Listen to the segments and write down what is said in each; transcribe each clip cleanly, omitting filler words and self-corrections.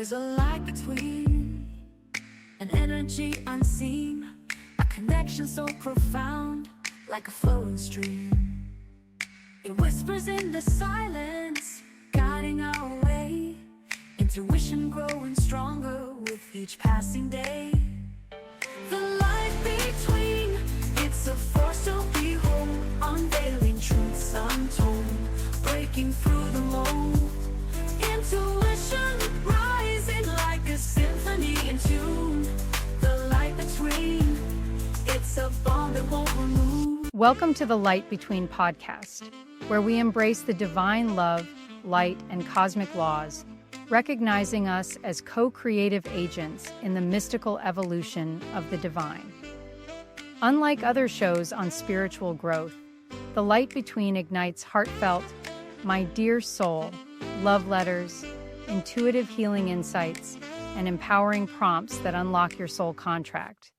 There's a light between, an energy unseen, a connection so profound, like a flowing stream. It whispers in the silence, guiding our way, intuition growing stronger with each passing day. The light between, it's a force to behold, unveiling truths untold, breaking through the mold. Intuition rising like a symphony in tune. The light between, it's a bond that won't remove. Welcome to the Light Between podcast, where we embrace the divine love, light, and cosmic laws, recognizing us as co-creative agents in the mystical evolution of the divine. Unlike other shows on spiritual growth, The Light Between ignites heartfelt, my dear soul, love letters, intuitive healing insights, and empowering prompts that unlock your soul contract.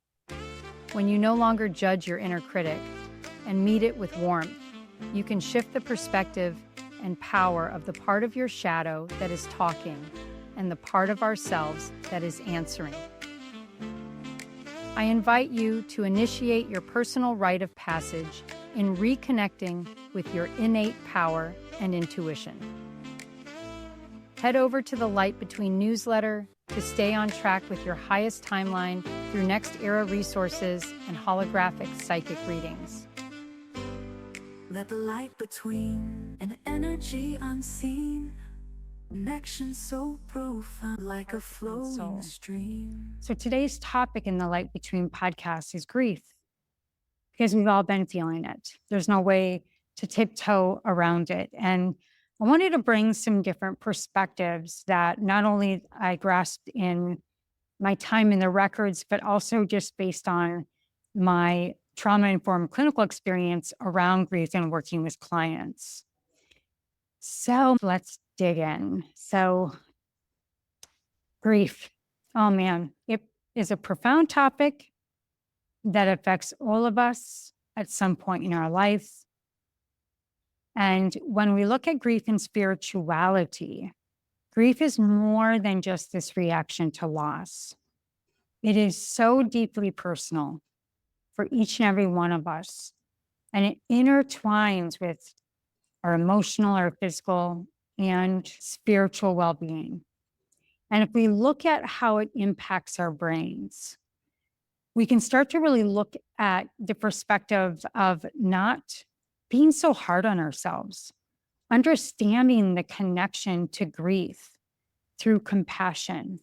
When you no longer judge your inner critic and meet it with warmth, you can shift the perspective and power of the part of your shadow that is talking and the part of ourselves that is answering. I invite you to initiate your personal rite of passage in reconnecting with your innate power and intuition. Head over to the Light Between newsletter to stay on track with your highest timeline through next era resources and holographic psychic readings. Let the light between, an energy unseen, connection so profound like a flowing stream. So today's topic in the Light Between podcast is grief, because we've all been feeling it. There's no way to tiptoe around it. And I wanted to bring some different perspectives that not only I grasped in my time in the records, but also just based on my trauma-informed clinical experience around grief and working with clients. So let's dig in. So grief, oh man, it is a profound topic that affects all of us at some point in our life. And when we look at grief and spirituality, grief is more than just this reaction to loss. It is so deeply personal for each and every one of us. And it intertwines with our emotional, our physical, and spiritual well-being. And if we look at how it impacts our brains, we can start to really look at the perspective of not being so hard on ourselves, understanding the connection to grief through compassion.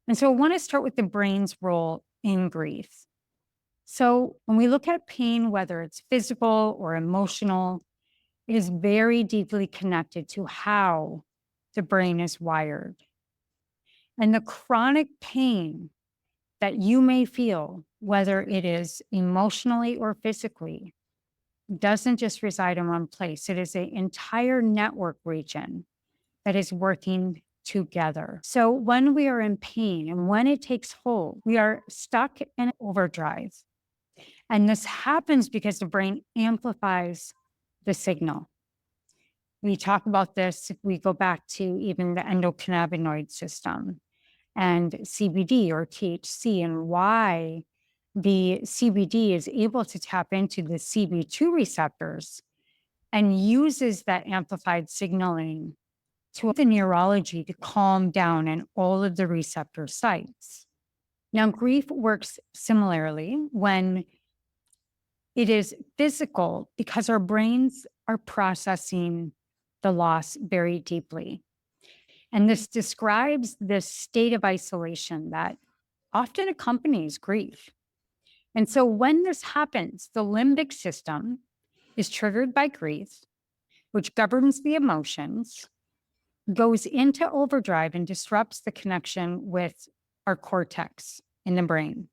And so I want to start with the brain's role in grief. So when we look at pain, whether it's physical or emotional, it is very deeply connected to how the brain is wired. And the chronic pain that you may feel, whether it is emotionally or physically, doesn't just reside in one place. It is an entire network region that is working together. So when we are in pain and when it takes hold, we are stuck in overdrive. And this happens because the brain amplifies the signal. We talk about this if we go back to even the endocannabinoid system and CBD or THC, and why the CBD is able to tap into the CB2 receptors and uses that amplified signaling to the neurology to calm down in all of the receptor sites. Now, grief works similarly when it is physical, because our brains are processing the loss very deeply. And this describes this state of isolation that often accompanies grief. And so when this happens, the limbic system is triggered by grief, which governs the emotions, goes into overdrive and disrupts the connection with our cortex in the brain.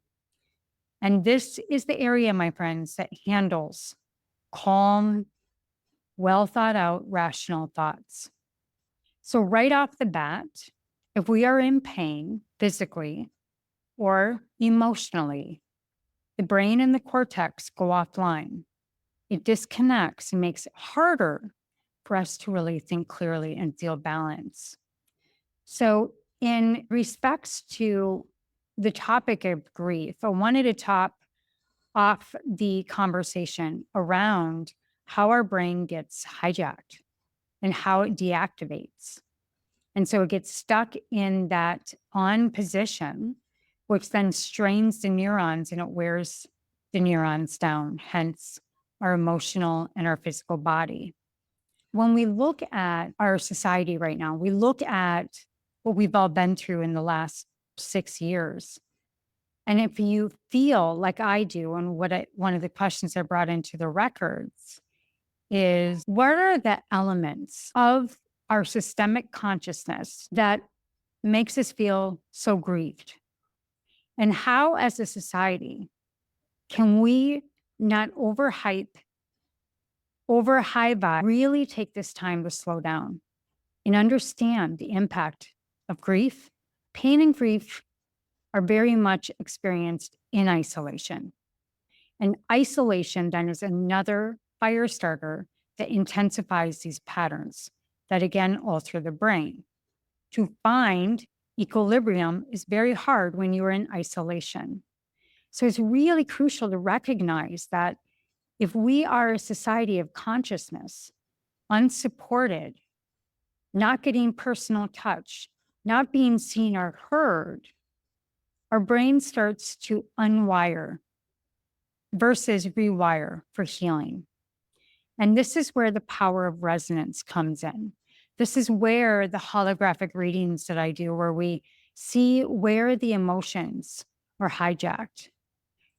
And this is the area, my friends, that handles calm, well thought out, rational thoughts. So right off the bat, if we are in pain physically or emotionally, the brain and the cortex go offline. It disconnects and makes it harder for us to really think clearly and feel balance. So in respects to the topic of grief, I wanted to top off the conversation around how our brain gets hijacked and how it deactivates. And so it gets stuck in that on position, which then strains the neurons and it wears the neurons down, hence our emotional and our physical body. When we look at our society right now, we look at what we've all been through in the last 6 years. And if you feel like I do, and one of the questions I brought into the records is, what are the elements of our systemic consciousness that makes us feel so grieved? And how, as a society, can we not overhype, over high vibe, really take this time to slow down and understand the impact of grief? Pain and grief are very much experienced in isolation. And isolation then is another fire starter that intensifies these patterns that again alter the brain. To find equilibrium is very hard when you're in isolation. So it's really crucial to recognize that if we are a society of consciousness, unsupported, not getting personal touch, not being seen or heard, our brain starts to unwire versus rewire for healing. And this is where the power of resonance comes in. This is where the holographic readings that I do, where we see where the emotions are hijacked.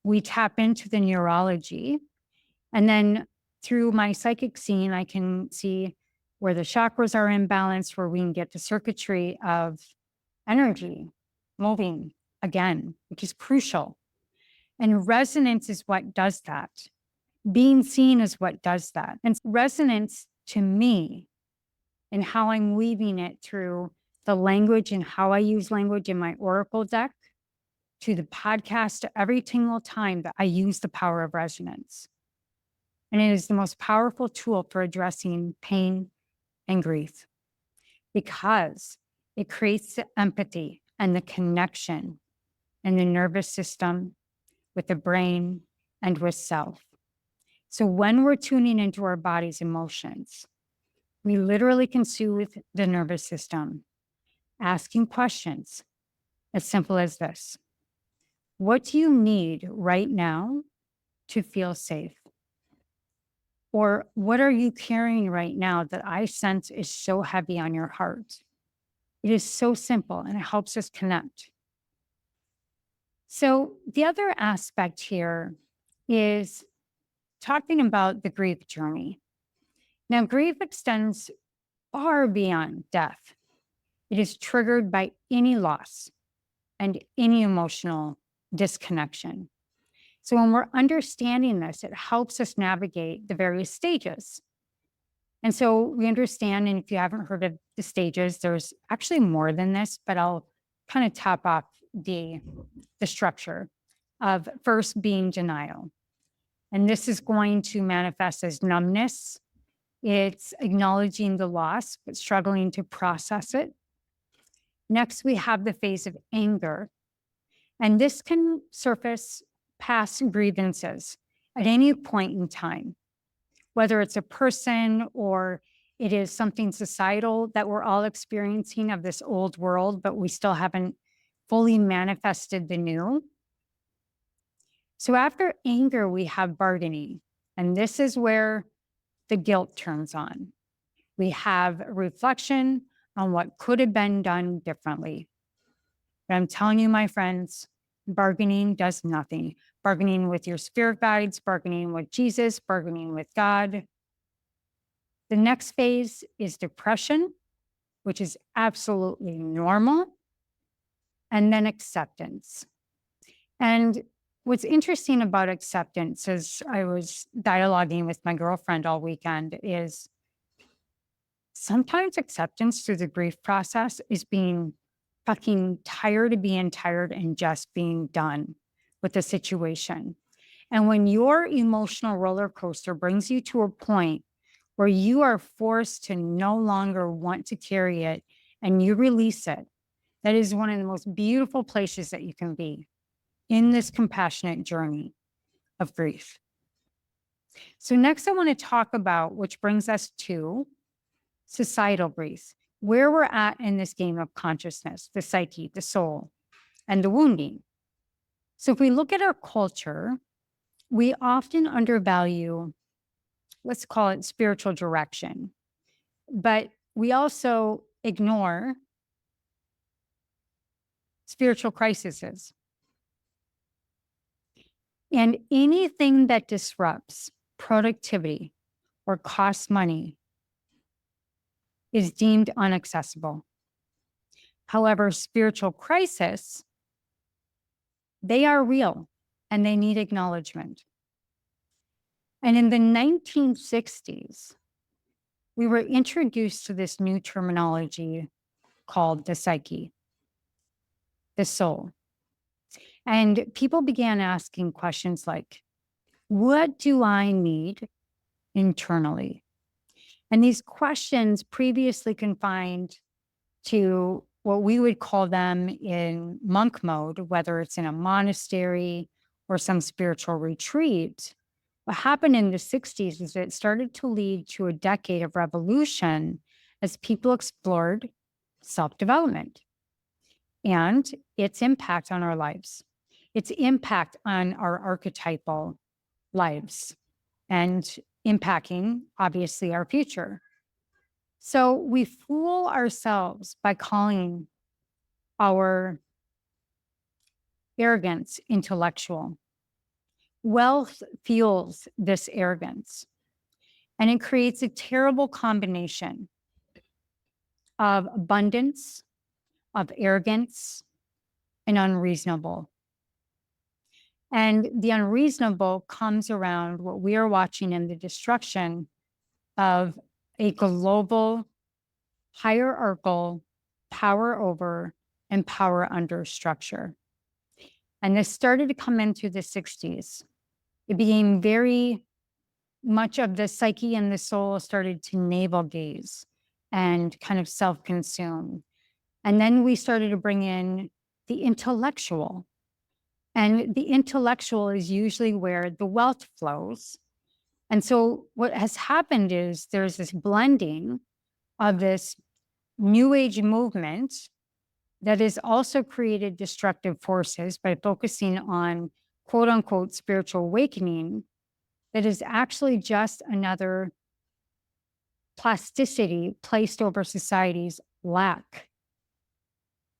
We tap into the neurology, and then through my psychic scene, I can see where the chakras are imbalanced, where we can get the circuitry of energy moving again, which is crucial. And resonance is what does that. Being seen is what does that. And resonance to me, and how I'm weaving it through the language and how I use language in my oracle deck, to the podcast, to every single time that I use the power of resonance. And it is the most powerful tool for addressing pain and grief because it creates the empathy and the connection in the nervous system, with the brain, and with self. So when we're tuning into our body's emotions, we literally can soothe the nervous system, asking questions as simple as this: what do you need right now to feel safe? Or what are you carrying right now that I sense is so heavy on your heart? It is so simple and it helps us connect. So the other aspect here is talking about the grief journey. Now, grief extends far beyond death. It is triggered by any loss and any emotional disconnection. So when we're understanding this, it helps us navigate the various stages. And so we understand, and if you haven't heard of the stages, there's actually more than this, but I'll kind of top off the structure of first being denial. And this is going to manifest as numbness. It's acknowledging the loss, but struggling to process it. Next, we have the phase of anger. And this can surface past grievances at any point in time, whether it's a person or it is something societal that we're all experiencing of this old world, but we still haven't fully manifested the new. So after anger, we have bargaining. And this is where the guilt turns on. We have reflection on what could have been done differently. But I'm telling you, my friends, bargaining does nothing. Bargaining with your spirit guides, bargaining with Jesus, bargaining with God. The next phase is depression, which is absolutely normal, and then acceptance. And what's interesting about acceptance, as I was dialoguing with my girlfriend all weekend, is sometimes acceptance through the grief process is being fucking tired of being tired and just being done with the situation. And when your emotional roller coaster brings you to a point where you are forced to no longer want to carry it and you release it, That is one of the most beautiful places that you can be in this compassionate journey of grief. So next I want to talk about, which brings us to societal grief, where we're at in this game of consciousness, the psyche, the soul, and the wounding. So if we look at our culture, we often undervalue, let's call it spiritual direction, but we also ignore spiritual crises. And anything that disrupts productivity or costs money is deemed inaccessible. However, spiritual crises, they are real and they need acknowledgement. And in the 1960s, we were introduced to this new terminology called the psyche, the soul. And people began asking questions like, what do I need internally? And these questions previously confined to what we would call them in monk mode, whether it's in a monastery or some spiritual retreat. What happened in the 60s is it started to lead to a decade of revolution as people explored self-development and its impact on our lives, its impact on our archetypal lives, and impacting, obviously, our future. So we fool ourselves by calling our arrogance intellectual. Wealth fuels this arrogance, and it creates a terrible combination of abundance, of arrogance, and unreasonable. And the unreasonable comes around what we are watching in the destruction of a global, hierarchical power over and power under structure. And this started to come into the 60s. It became very much of the psyche and the soul started to navel gaze and kind of self-consume. And then we started to bring in the intellectual. And the intellectual is usually where the wealth flows. And so what has happened is there's this blending of this new age movement that has also created destructive forces by focusing on quote unquote spiritual awakening that is actually just another plasticity placed over society's lack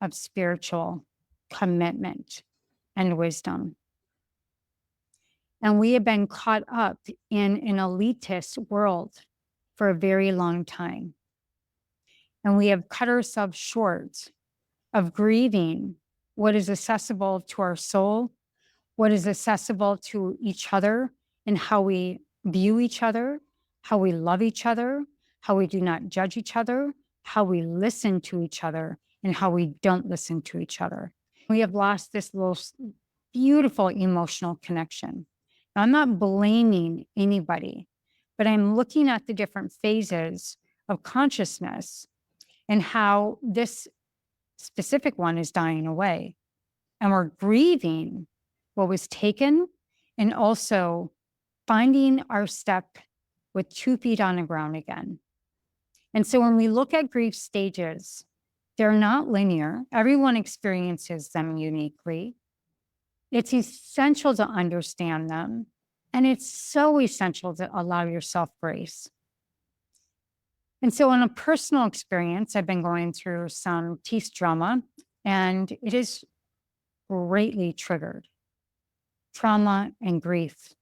of spiritual commitment and wisdom. And we have been caught up in an elitist world for a very long time. And we have cut ourselves short of grieving what is accessible to our soul, what is accessible to each other, and how we view each other, how we love each other, how we do not judge each other, how we listen to each other, and how we don't listen to each other. We have lost this little beautiful emotional connection. Now, I'm not blaming anybody, but I'm looking at the different phases of consciousness and how this specific one is dying away. And we're grieving what was taken and also finding our step with 2 feet on the ground again. And so when we look at grief stages, they're not linear. Everyone experiences them uniquely. It's essential to understand them. And it's so essential to allow yourself grace. And so in a personal experience, I've been going through some teeth trauma, and it is greatly triggered trauma and grief.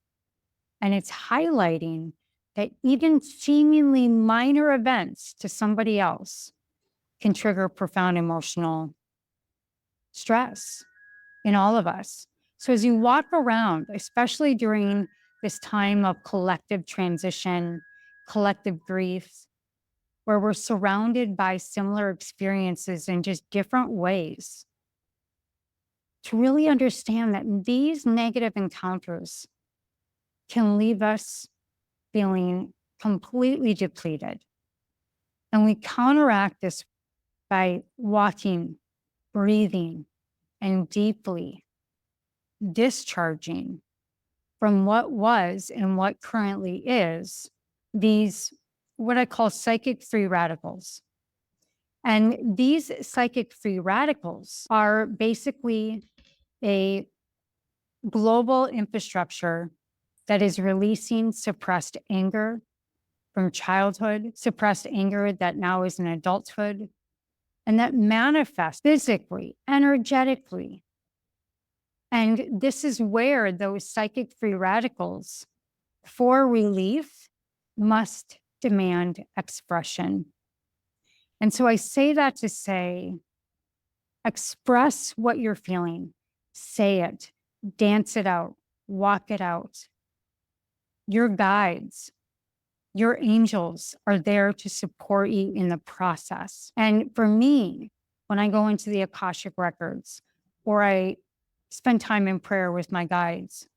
And it's highlighting that even seemingly minor events to somebody else can trigger profound emotional stress in all of us. So as you walk around, especially during this time of collective transition, collective grief, where we're surrounded by similar experiences in just different ways, to really understand that these negative encounters can leave us feeling completely depleted. And we counteract this by walking breathing and deeply discharging from what was and what currently is these, what I call psychic free radicals. And these psychic free radicals are basically a global infrastructure that is releasing suppressed anger from childhood, suppressed anger that now is in adulthood, and that manifests physically, energetically. And this is where those psychic free radicals, for relief, must demand expression. And so I say that to say, express what you're feeling, say it, dance it out, walk it out. Your guides, your angels are there to support you in the process. And for me, when I go into the Akashic records or I spend time in prayer with my guides,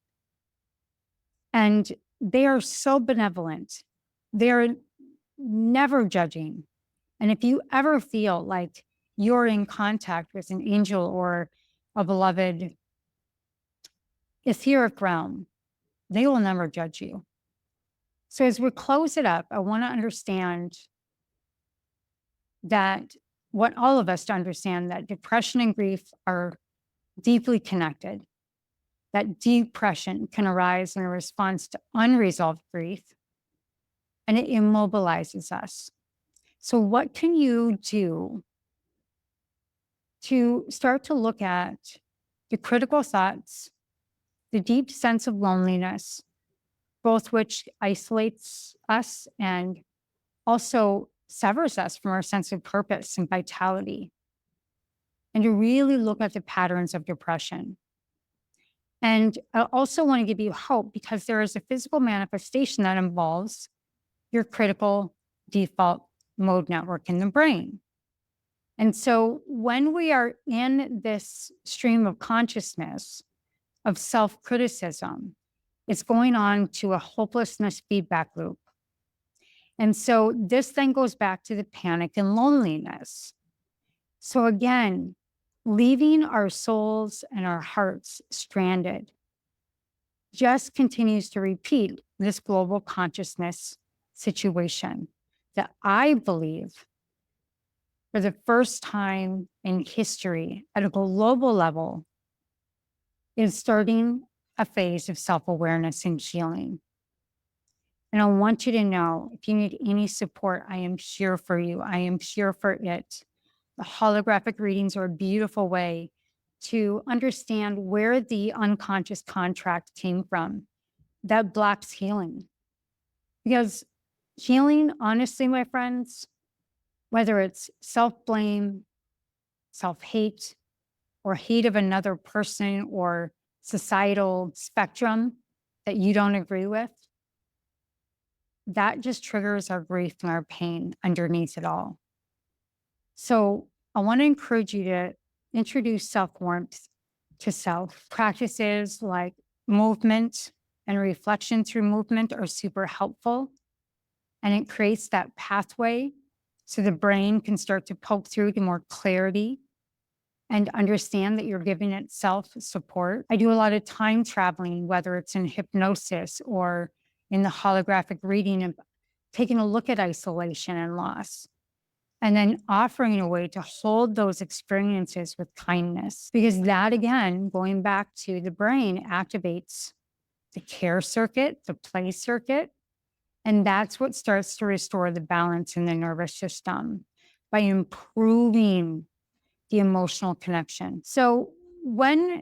and they are so benevolent, they're never judging. And if you ever feel like you're in contact with an angel or a beloved etheric realm, they will never judge you. So as we close it up, I want to understand that what all of us to understand that depression and grief are deeply connected, that depression can arise in a response to unresolved grief, and it immobilizes us. So what can you do to start to look at the critical thoughts, the deep sense of loneliness, both which isolates us and also severs us from our sense of purpose and vitality, and to really look at the patterns of depression. And I also want to give you hope because there is a physical manifestation that involves your critical default mode network in the brain. And so when we are in this stream of consciousness of self-criticism, it's going on to a hopelessness feedback loop. And so this then goes back to the panic and loneliness. So again, leaving our souls and our hearts stranded just continues to repeat this global consciousness situation that I believe for the first time in history at a global level is starting a phase of self-awareness and healing. And I want you to know, if you need any support, I am here for you. I am here for it. The holographic readings are a beautiful way to understand where the unconscious contract came from that blocks healing. Because healing, honestly, my friends, whether it's self-blame, self-hate, or hate of another person or societal spectrum that you don't agree with, that just triggers our grief and our pain underneath it all. So I want to encourage you to introduce self-warmth to self. Practices like movement and reflection through movement are super helpful. And it creates that pathway so the brain can start to poke through to more clarity and understand that you're giving itself support. I do a lot of time traveling, whether it's in hypnosis or in the holographic reading, of taking a look at isolation and loss, and then offering a way to hold those experiences with kindness. Because that, again, going back to the brain, activates the care circuit, the play circuit, and that's what starts to restore the balance in the nervous system by improving the emotional connection. So when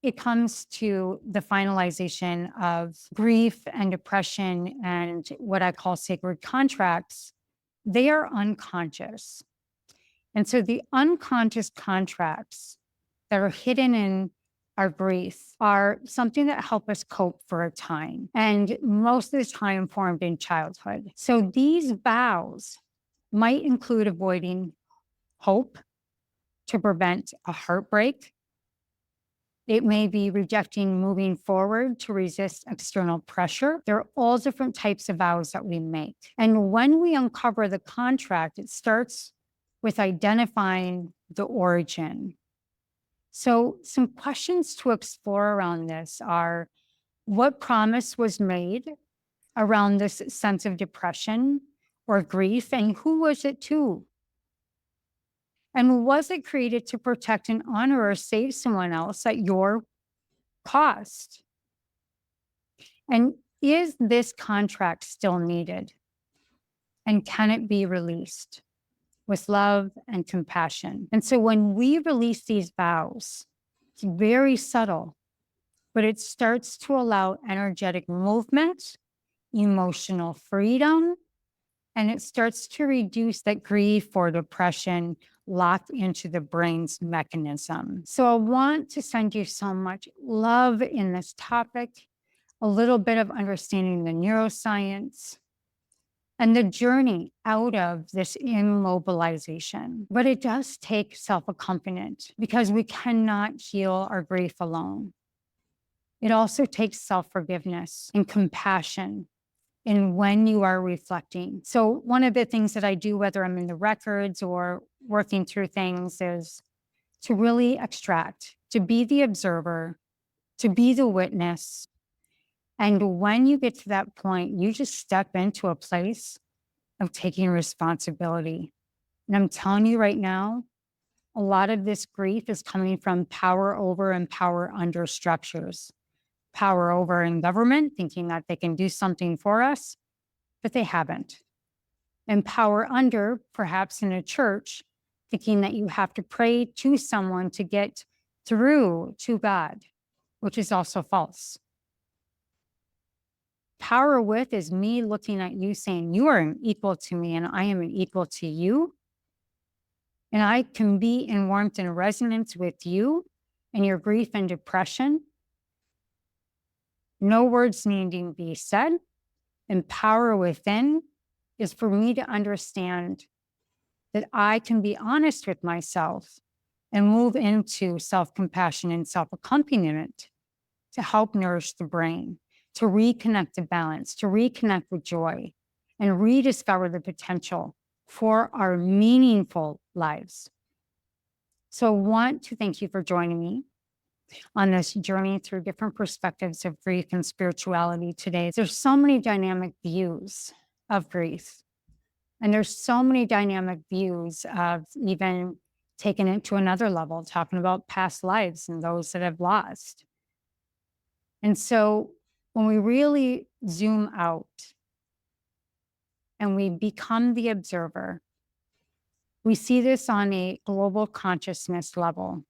it comes to the finalization of grief and depression and what I call sacred contracts, they are unconscious. And so the unconscious contracts that are hidden in our grief are something that help us cope for a time, and most of the time formed in childhood. So these vows might include avoiding hope to prevent a heartbreak. It may be rejecting moving forward to resist external pressure. There are all different types of vows that we make. And when we uncover the contract, it starts with identifying the origin. So, some questions to explore around this are: what promise was made around this sense of depression or grief, and who was it to? And was it created to protect and honor or save someone else at your cost? And is this contract still needed? And can it be released with love and compassion? And so when we release these vows, it's very subtle, but it starts to allow energetic movement, emotional freedom, and it starts to reduce that grief or depression locked into the brain's mechanism. So I want to send you so much love in this topic, a little bit of understanding the neuroscience and the journey out of this immobilization. But it does take self-accompaniment because we cannot heal our grief alone. It also takes self-forgiveness and compassion in when you are reflecting. So one of the things that I do, whether I'm in the records or working through things, is to really extract, to be the observer, to be the witness. And when you get to that point, you just step into a place of taking responsibility. And I'm telling you right now, a lot of this grief is coming from power over and power under structures. Power over in government, thinking that they can do something for us, but they haven't. And power under, perhaps in a church, thinking that you have to pray to someone to get through to God, which is also false. Power with is me looking at you saying, you are an equal to me and I am an equal to you. And I can be in warmth and resonance with you and your grief and depression. No words needing to be said. And power within is for me to understand that I can be honest with myself and move into self-compassion and self-accompaniment to help nourish the brain, to reconnect the balance, to reconnect with joy, and rediscover the potential for our meaningful lives. So I want to thank you for joining me on this journey through different perspectives of grief and spirituality today. There's so many dynamic views of grief. And there's so many dynamic views of even taking it to another level, talking about past lives and those that have lost. And so when we really zoom out and we become the observer, we see this on a global consciousness level.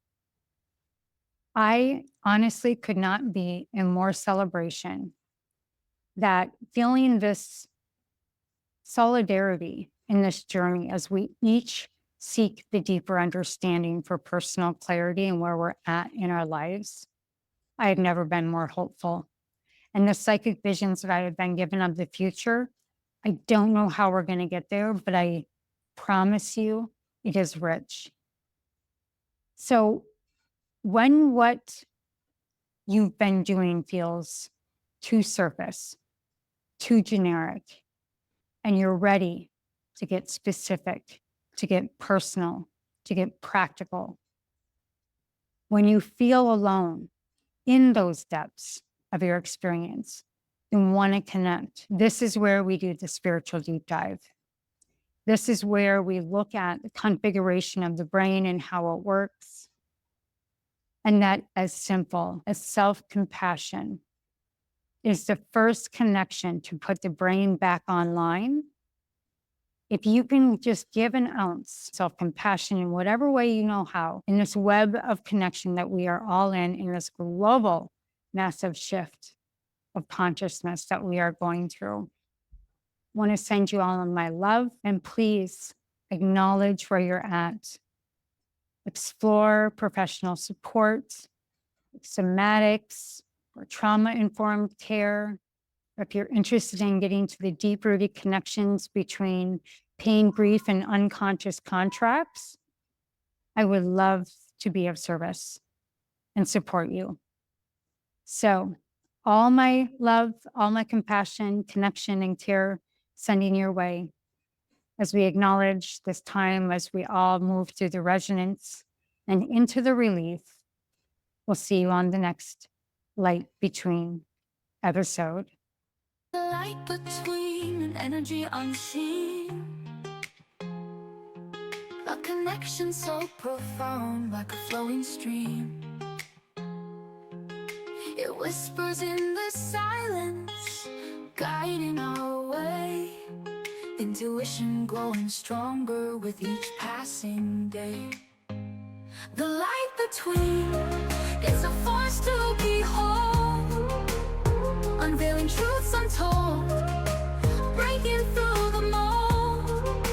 I honestly could not be in more celebration that feeling this solidarity in this journey as we each seek the deeper understanding for personal clarity and where we're at in our lives. I have never been more hopeful. And the psychic visions that I have been given of the future, I don't know how we're going to get there, but I promise you it is rich. So when what you've been doing feels too surface, too generic, and you're ready to get specific, to get personal, to get practical, when you feel alone in those depths of your experience and want to connect, this is where we do the spiritual deep dive. This is where we look at the configuration of the brain and how it works. And that as simple as self-compassion is the first connection to put the brain back online. If you can just give an ounce self-compassion in whatever way you know how, in this web of connection that we are all in this global massive shift of consciousness that we are going through. I want to send you all in my love, and please acknowledge where you're at. Explore professional support, somatics, or trauma-informed care. If you're interested in getting to the deep-rooted connections between pain, grief, and unconscious contracts, I would love to be of service and support you. So all my love, all my compassion, connection, and care sending your way as we acknowledge this time, as we all move through the resonance and into the relief We'll see you on the next Light Between episode. The light between an energy unseen, a connection so profound like a flowing stream. It whispers in the silence, guiding our way. Intuition growing stronger with each passing day. The light between is a force to behold, unveiling truths untold, breaking through the mold.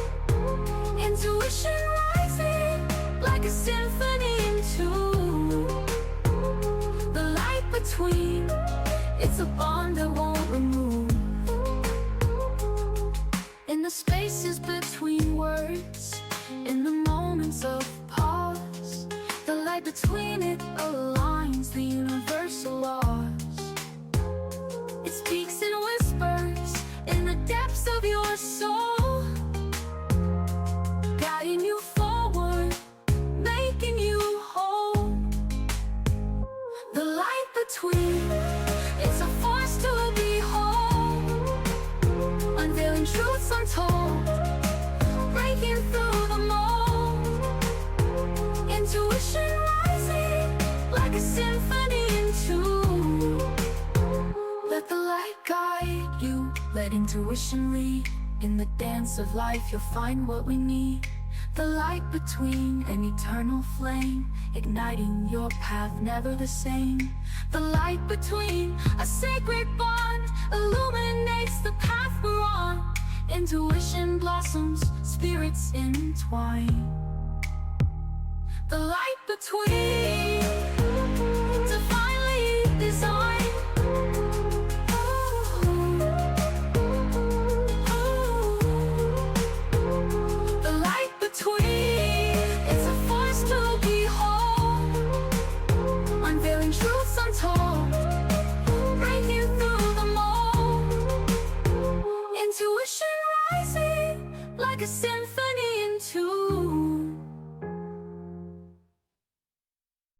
Intuition rising like a symphony in tune. The light between, it's a bond that won't remove. In the spaces between words, in the moments of pause, the light between it aligns the universal laws. It speaks in whispers in the depths of your soul, guiding you forward, making you whole. The light between, it's a force to behold, unveiling truths untold, breaking through the mold. Intuition rising like a symphony in tune. Let the light guide you, let intuition lead. In the dance of life you'll find what we need. The light between, an eternal flame, igniting your path, never the same. The light between, a sacred bond, illuminates the path we're on. Intuition blossoms, spirits entwine. The light between.